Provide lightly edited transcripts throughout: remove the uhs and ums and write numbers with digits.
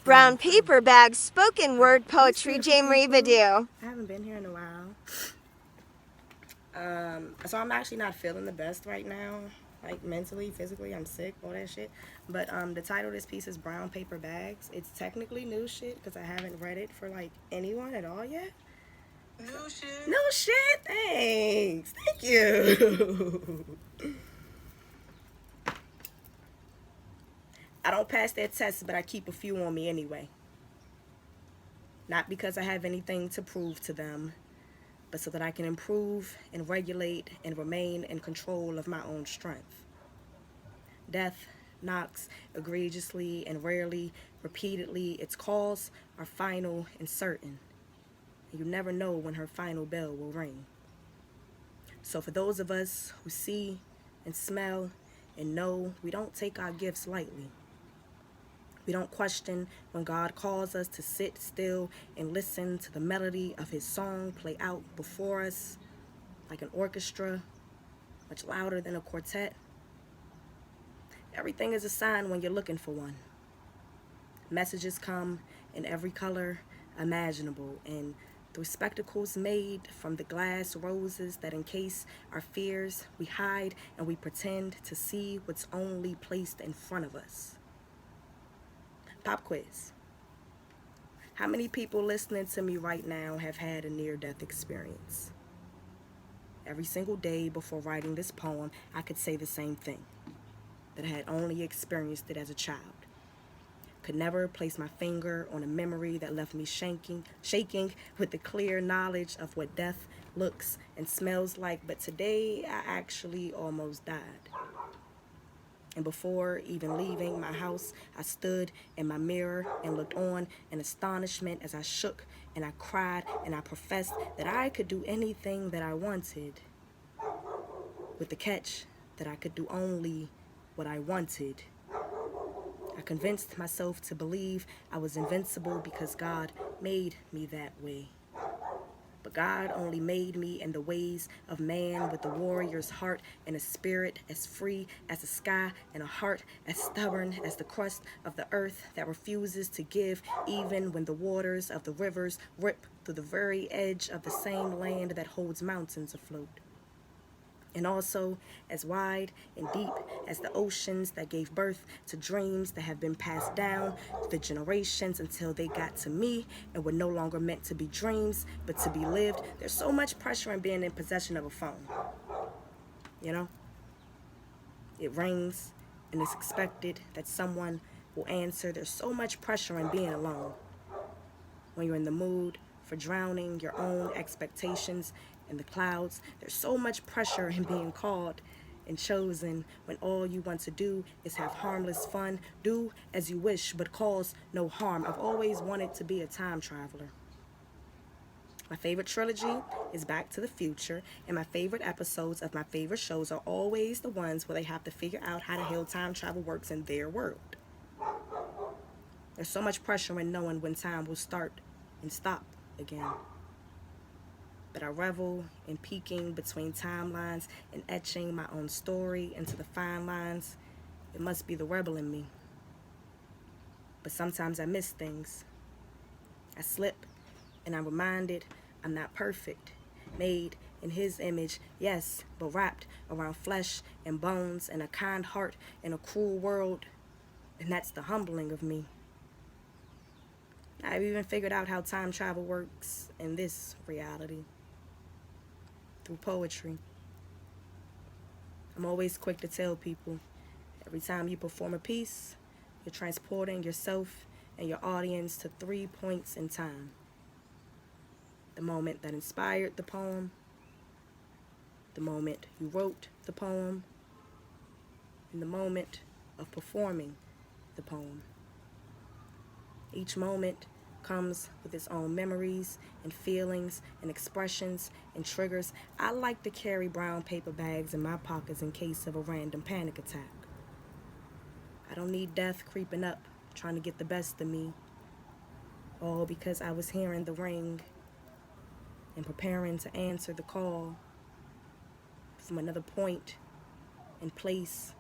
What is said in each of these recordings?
Brown paper bag, spoken word poetry, Jae Marie Badu. I haven't been here in a while. So I'm actually not feeling the best right now. Like mentally, physically, I'm sick, all that shit. But the title of this piece is Brown Paper Bags. It's technically new shit because I haven't read it for like anyone at all yet. New shit? No shit, thanks. Thank you. I don't pass their tests, but I keep a few on me anyway. Not because I have anything to prove to them, but so that I can improve and regulate and remain in control of my own strength. Death knocks egregiously and rarely, repeatedly. Its calls are final and certain. And you never know when her final bell will ring. So for those of us who see and smell and know, we don't take our gifts lightly. We don't question when God calls us to sit still and listen to the melody of his song play out before us like an orchestra, much louder than a quartet. Everything is a sign when you're looking for one. Messages come in every color imaginable, and through spectacles made from the glass roses that encase our fears, we hide and we pretend to see what's only placed in front of us. Pop quiz. How many people listening to me right now have had a near-death experience? Every single day before writing this poem, I could say the same thing, that I had only experienced it as a child. Could never place my finger on a memory that left me shaking with the clear knowledge of what death looks and smells like. But today, I actually almost died. And before even leaving my house, I stood in my mirror and looked on in astonishment as I shook and I cried and I professed that I could do anything that I wanted, with the catch that I could do only what I wanted. I convinced myself to believe I was invincible because God made me that way. But God only made me in the ways of man, with a warrior's heart and a spirit as free as the sky and a heart as stubborn as the crust of the earth that refuses to give even when the waters of the rivers rip through the very edge of the same land that holds mountains afloat. And also as wide and deep as the oceans that gave birth to dreams that have been passed down to the generations until they got to me and were no longer meant to be dreams, but to be lived. There's so much pressure in being in possession of a phone. You know? It rings and it's expected that someone will answer. There's so much pressure in being alone. When you're in the mood for drowning your own expectations in the clouds, there's so much pressure in being called and chosen when all you want to do is have harmless fun. Do as you wish, but cause no harm. I've always wanted to be a time traveler. My favorite trilogy is Back to the Future, and my favorite episodes of my favorite shows are always the ones where they have to figure out how the hell time travel works in their world. There's so much pressure in knowing when time will start and stop again. But I revel in peeking between timelines and etching my own story into the fine lines. It must be the rebel in me. But sometimes I miss things. I slip, and I'm reminded I'm not perfect. Made in his image, yes, but wrapped around flesh and bones and a kind heart in a cruel world. And that's the humbling of me. I've even figured out how time travel works in this reality. Through poetry. I'm always quick to tell people, every time you perform a piece, you're transporting yourself and your audience to 3 points in time. The moment that inspired the poem, the moment you wrote the poem, and the moment of performing the poem. Each moment comes with its own memories and feelings and expressions and triggers. I like to carry brown paper bags in my pockets in case of a random panic attack. I don't need death creeping up, trying to get the best of me. All because I was hearing the ring and preparing to answer the call from another point and place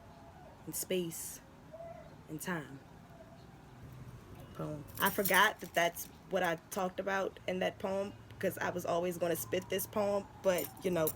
and space and time. poem. I forgot that that's what I talked about in that poem because I was always going to spit this poem, but you know,